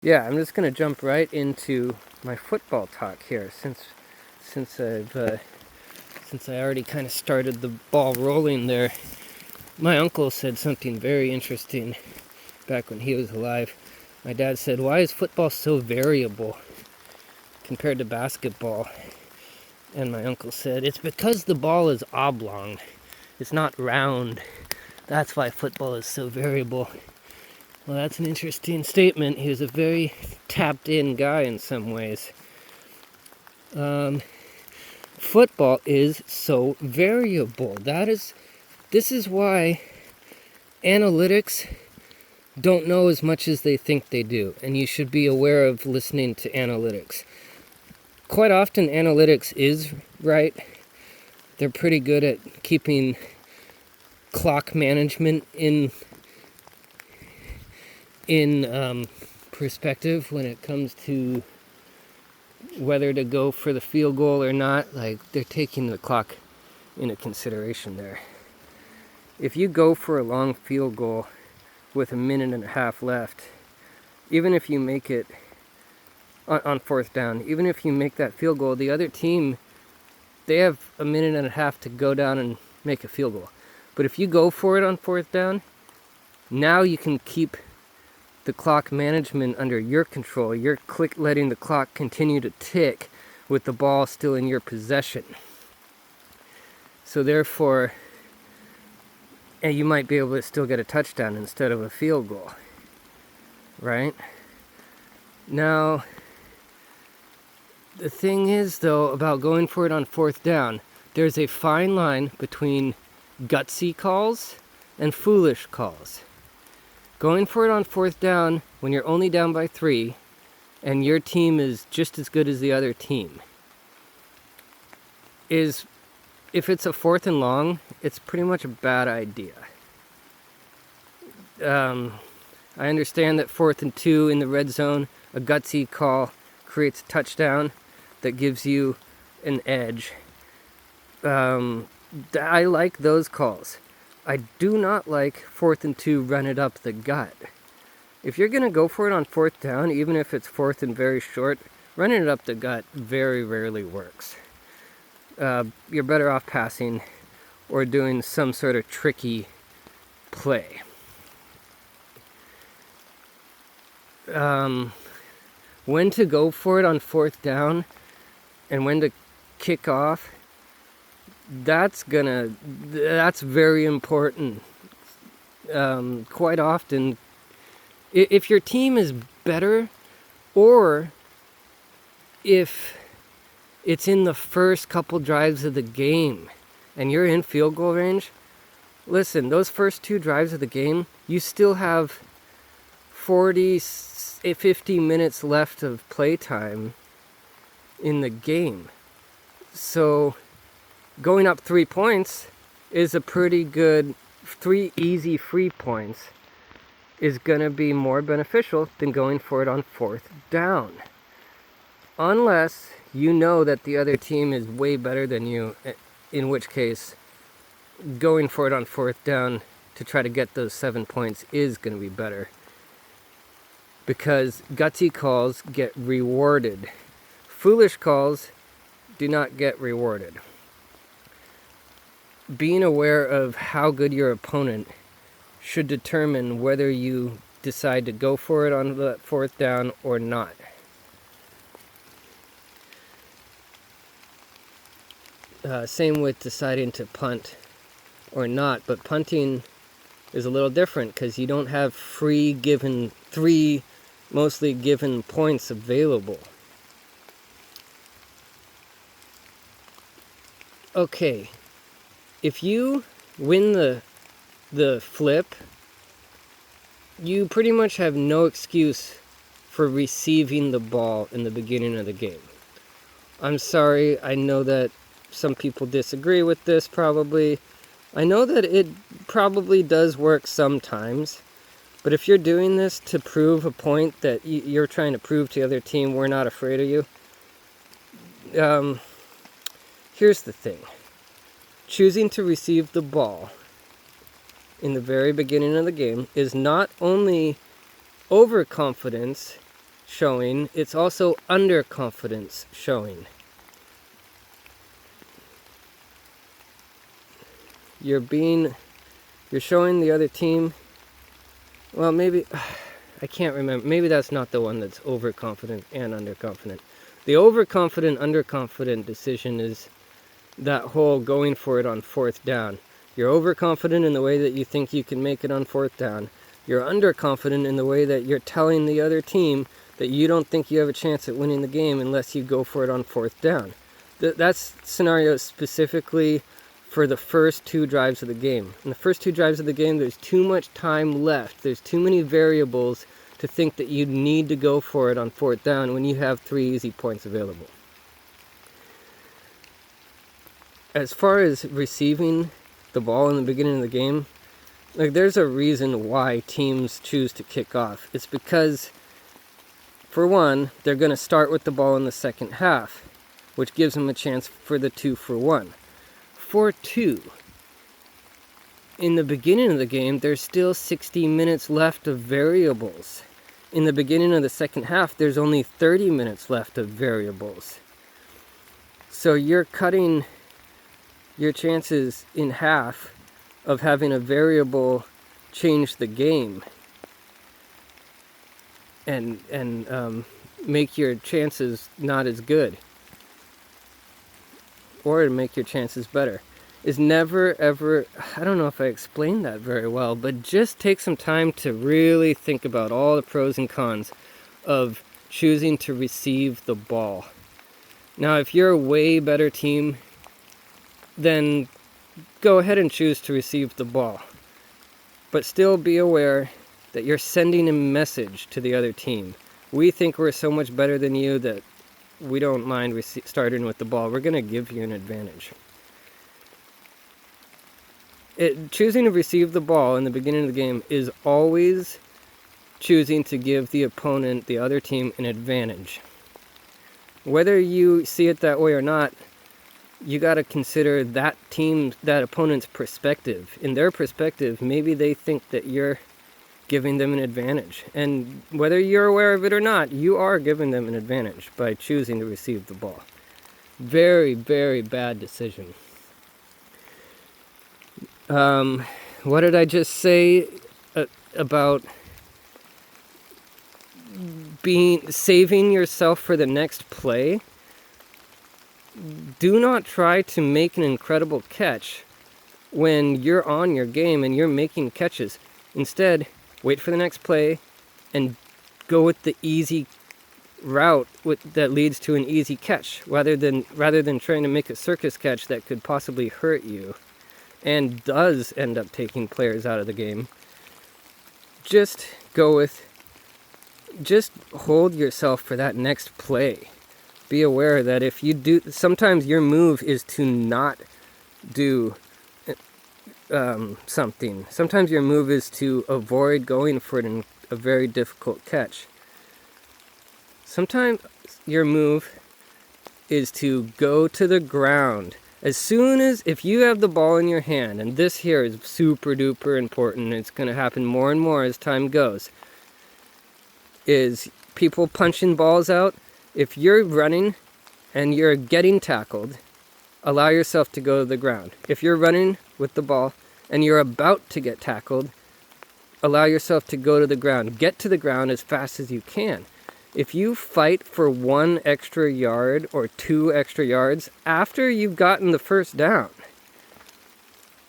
Yeah, I'm just gonna jump right into my football talk here, since I already kind of started the ball rolling there. My uncle said something very interesting back when he was alive. My dad said, "Why is football so variable compared to basketball?" And my uncle said, "It's because the ball is oblong. It's not round. That's why football is so variable." Well, that's an interesting statement. He was a very tapped in guy in some ways. Football is so variable. This is why analytics don't know as much as they think they do, and you should be aware of listening to analytics. Quite often analytics is right. They're pretty good at keeping clock management in perspective when it comes to whether to go for the field goal or not. Like, they're taking the clock into consideration there. If you go for a long field goal with a minute and a half left, even if you make it on fourth down, even if you make that field goal, the other team, they have a minute and a half to go down and make a field goal. But if you go for it on fourth down, now you can keep the clock management under your control. You're letting the clock continue to tick with the ball still in your possession. So therefore, and you might be able to still get a touchdown instead of a field goal, right? Now, the thing is, though, about going for it on fourth down, there's a fine line between gutsy calls and foolish calls. Going for it on fourth down when you're only down by 3 and your team is just as good as the other team is, if it's a fourth and long, it's pretty much a bad idea. I understand that 4th and 2 in the red zone, a gutsy call creates a touchdown that gives you an edge. I like those calls. I do not like 4th and 2 run it up the gut. If you're going to go for it on fourth down, even if it's fourth and very short, running it up the gut very rarely works. You're better off passing or doing some sort of tricky play. When to go for it on fourth down and when to kick off, that's very important. Quite often, if your team is better, or if it's in the first couple drives of the game and you're in field goal range, listen, those first 2 drives of the game, you still have 50 minutes left of playtime in the game. So going up 3 points is a pretty good, 3 easy free points is going to be more beneficial than going for it on fourth down. Unless you know that the other team is way better than you, in which case going for it on fourth down to try to get those 7 points is going to be better. Because gutsy calls get rewarded. Foolish calls do not get rewarded. Being aware of how good your opponent should determine whether you decide to go for it on the fourth down or not. Same with deciding to punt or not, but punting is a little different because you don't have 3 mostly given points available. Okay, if you win the flip, you pretty much have no excuse for receiving the ball in the beginning of the game. I'm sorry, I know that some people disagree with this probably. I know that it probably does work sometimes, but if you're doing this to prove a point that you're trying to prove to the other team, we're not afraid of you, here's the thing. Choosing to receive the ball in the very beginning of the game is not only overconfidence, showing, it's also underconfidence showing. You're showing the other team, well, maybe, I can't remember, maybe that's not the one that's overconfident and underconfident. The overconfident, underconfident decision is that whole going for it on fourth down. You're overconfident in the way that you think you can make it on fourth down. You're underconfident in the way that you're telling the other team that you don't think you have a chance at winning the game unless you go for it on fourth down. That's scenario specifically for the first 2 drives of the game. In the first 2 drives of the game, there's too much time left. There's too many variables to think that you need to go for it on fourth down when you have 3 easy points available. As far as receiving the ball in the beginning of the game, like, there's a reason why teams choose to kick off. It's because, for one, they're going to start with the ball in the second half, which gives them a chance for the 2-for-1. For 2, in the beginning of the game, there's still 60 minutes left of variables. In the beginning of the second half, there's only 30 minutes left of variables. So you're cutting your chances in half of having a variable change the game and make your chances not as good, or to make your chances better. Is never ever, I don't know if I explained that very well, but just take some time to really think about all the pros and cons of choosing to receive the ball. Now, if you're a way better team, then go ahead and choose to receive the ball. But still be aware that you're sending a message to the other team. We think we're so much better than you that we don't mind starting with the ball. We're going to give you an advantage. Choosing to receive the ball in the beginning of the game is always choosing to give the opponent, the other team, an advantage. Whether you see it that way or not, you got to consider that opponent's perspective. In their perspective, maybe they think that you're giving them an advantage. And whether you're aware of it or not, you are giving them an advantage by choosing to receive the ball. Very, very bad decision. What did I just say about saving yourself for the next play? Do not try to make an incredible catch when you're on your game and you're making catches. Instead, wait for the next play and go with the easy route that leads to an easy catch, rather than trying to make a circus catch that could possibly hurt you and does end up taking players out of the game. Just hold yourself for that next play. Be aware that if you do, sometimes your move is to not do something. Sometimes your move is to avoid going for it in a very difficult catch. Sometimes your move is to go to the ground. If you have the ball in your hand, and this here is super duper important, it's going to happen more and more as time goes, is people punching balls out. If you're running and you're getting tackled, allow yourself to go to the ground. If you're running with the ball and you're about to get tackled, allow yourself to go to the ground. Get to the ground as fast as you can. If you fight for 1 extra yard or 2 extra yards after you've gotten the first down,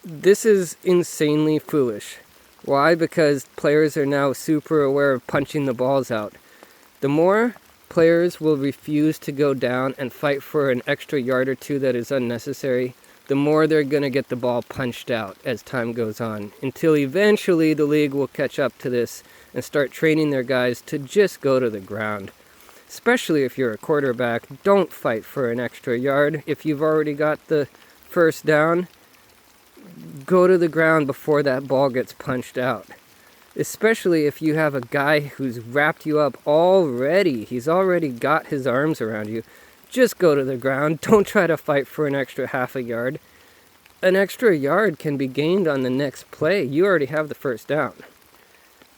this is insanely foolish. Why? Because players are now super aware of punching the balls out. The more players will refuse to go down and fight for an extra yard or 2 that is unnecessary, the more they're going to get the ball punched out as time goes on, until eventually the league will catch up to this and start training their guys to just go to the ground. Especially if you're a quarterback, don't fight for an extra yard. If you've already got the first down, go to the ground before that ball gets punched out. Especially if you have a guy who's wrapped you up already. He's already got his arms around you. Just go to the ground. Don't try to fight for an extra half a yard. An extra yard can be gained on the next play. You already have the first down.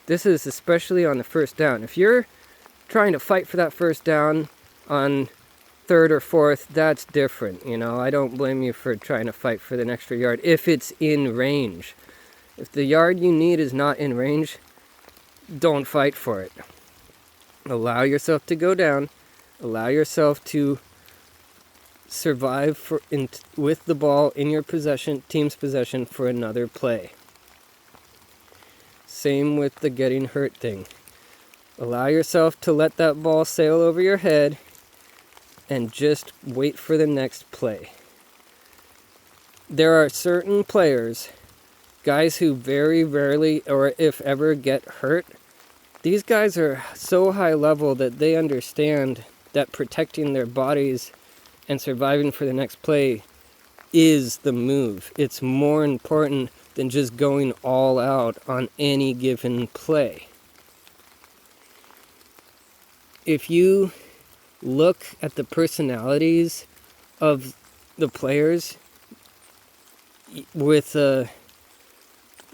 This is especially on the first down. If you're trying to fight for that first down on third or fourth, that's different. I don't blame you for trying to fight for the extra yard if it's in range. If the yard you need is not in range, don't fight for it. Allow yourself to go down. Allow yourself to survive with the ball in your team's possession for another play. Same with the getting hurt thing. Allow yourself to let that ball sail over your head and just wait for the next play. There are certain players, guys who very rarely or if ever get hurt. These guys are so high level that they understand that protecting their bodies and surviving for the next play is the move. It's more important than just going all out on any given play. If you look at the personalities of the players with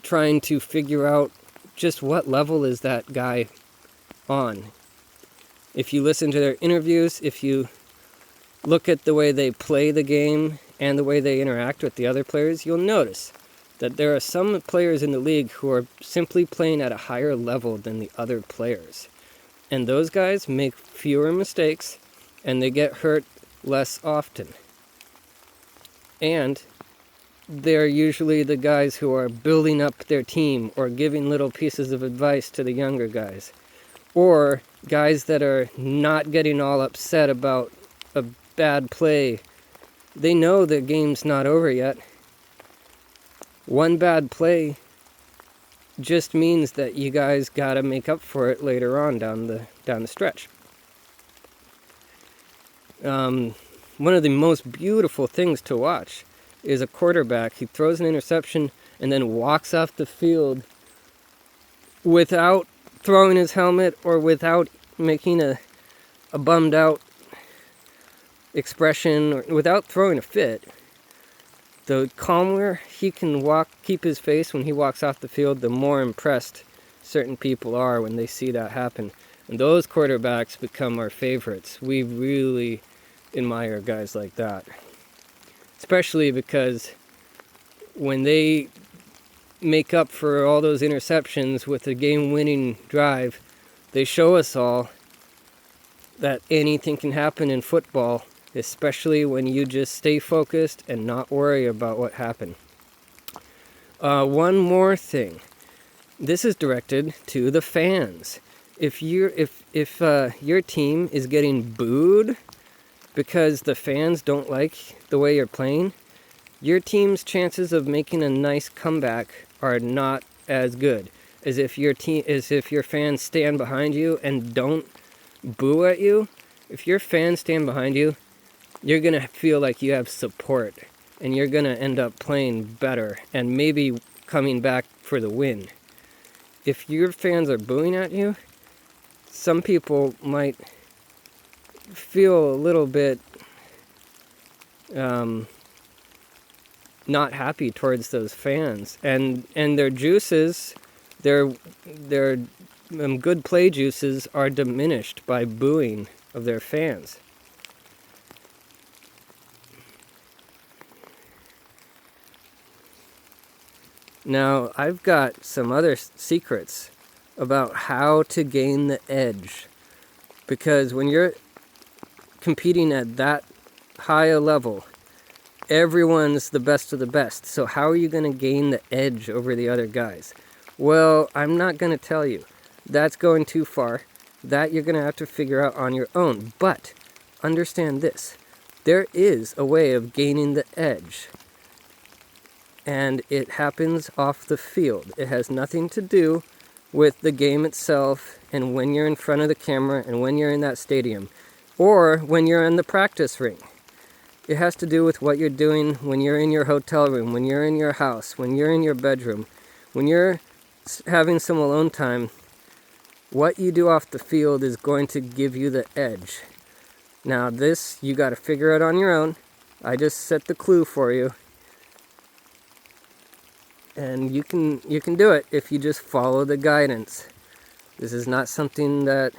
trying to figure out just what level is that guy on. If you listen to their interviews, if you look at the way they play the game and the way they interact with the other players, you'll notice that there are some players in the league who are simply playing at a higher level than the other players. And those guys make fewer mistakes and they get hurt less often. And they're usually the guys who are building up their team or giving little pieces of advice to the younger guys. Or guys that are not getting all upset about a bad play. They know the game's not over yet. One bad play just means that you guys gotta make up for it later on down the stretch. One of the most beautiful things to watch is a quarterback. He throws an interception and then walks off the field without throwing his helmet or without making a bummed out expression or without throwing a fit. The calmer he can keep his face when he walks off the field, the more impressed certain people are when they see that happen. And those quarterbacks become our favorites. We really admire guys like that. Especially because when they make up for all those interceptions with a game-winning drive, they show us all that anything can happen in football, especially when you just stay focused and not worry about what happened. One more thing. This is directed to the fans. If your team is getting booed because the fans don't like the way you're playing, your team's chances of making a nice comeback are not as good as if your fans stand behind you and don't boo at you. If your fans stand behind you, you're going to feel like you have support, and you're going to end up playing better and maybe coming back for the win. If your fans are booing at you, some people might feel a little bit not happy towards those fans, and their juices, their good play juices are diminished by booing of their fans. Now, I've got some other secrets about how to gain the edge, because when you're competing at that high a level, everyone's the best of the best. So how are you going to gain the edge over the other guys? Well, I'm not going to tell you. That's going too far. That you're going to have to figure out on your own. But understand this. There is a way of gaining the edge. And it happens off the field. It has nothing to do with the game itself and when you're in front of the camera and when you're in that stadium or when you're in the practice ring. It has to do with what you're doing when you're in your hotel room, when you're in your house, when you're in your bedroom, when you're having some alone time. What you do off the field is going to give you the edge. Now this, you got to figure out on your own. I just set the clue for you. And you can do it if you just follow the guidance. This is not something that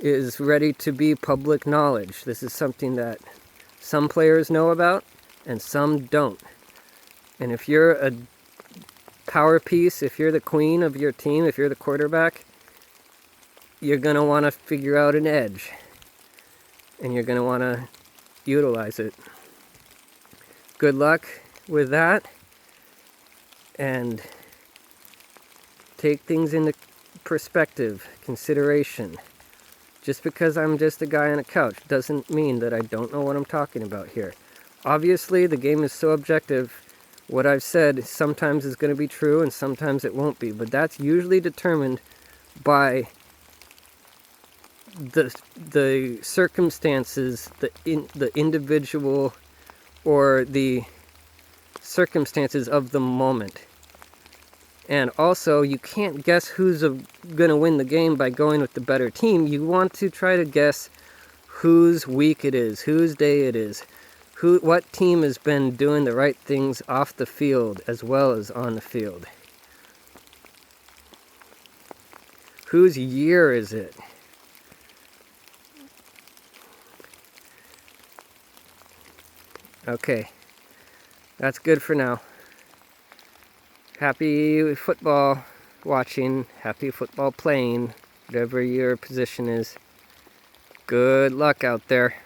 is ready to be public knowledge. This is something that some players know about and some don't. And if you're a power piece, if you're the queen of your team, if you're the quarterback, you're going to want to figure out an edge. And you're going to want to utilize it. Good luck with that. And take things into perspective, consideration. Just because I'm just a guy on a couch doesn't mean that I don't know what I'm talking about here. Obviously, the game is so objective. What I've said sometimes is going to be true and sometimes it won't be. But that's usually determined by the circumstances, the individual, or the circumstances of the moment. And also, you can't guess who's going to win the game by going with the better team. You want to try to guess whose week it is, whose day it is, what team has been doing the right things off the field as well as on the field. Whose year is it? Okay, that's good for now. Happy football watching, happy football playing, whatever your position is. Good luck out there.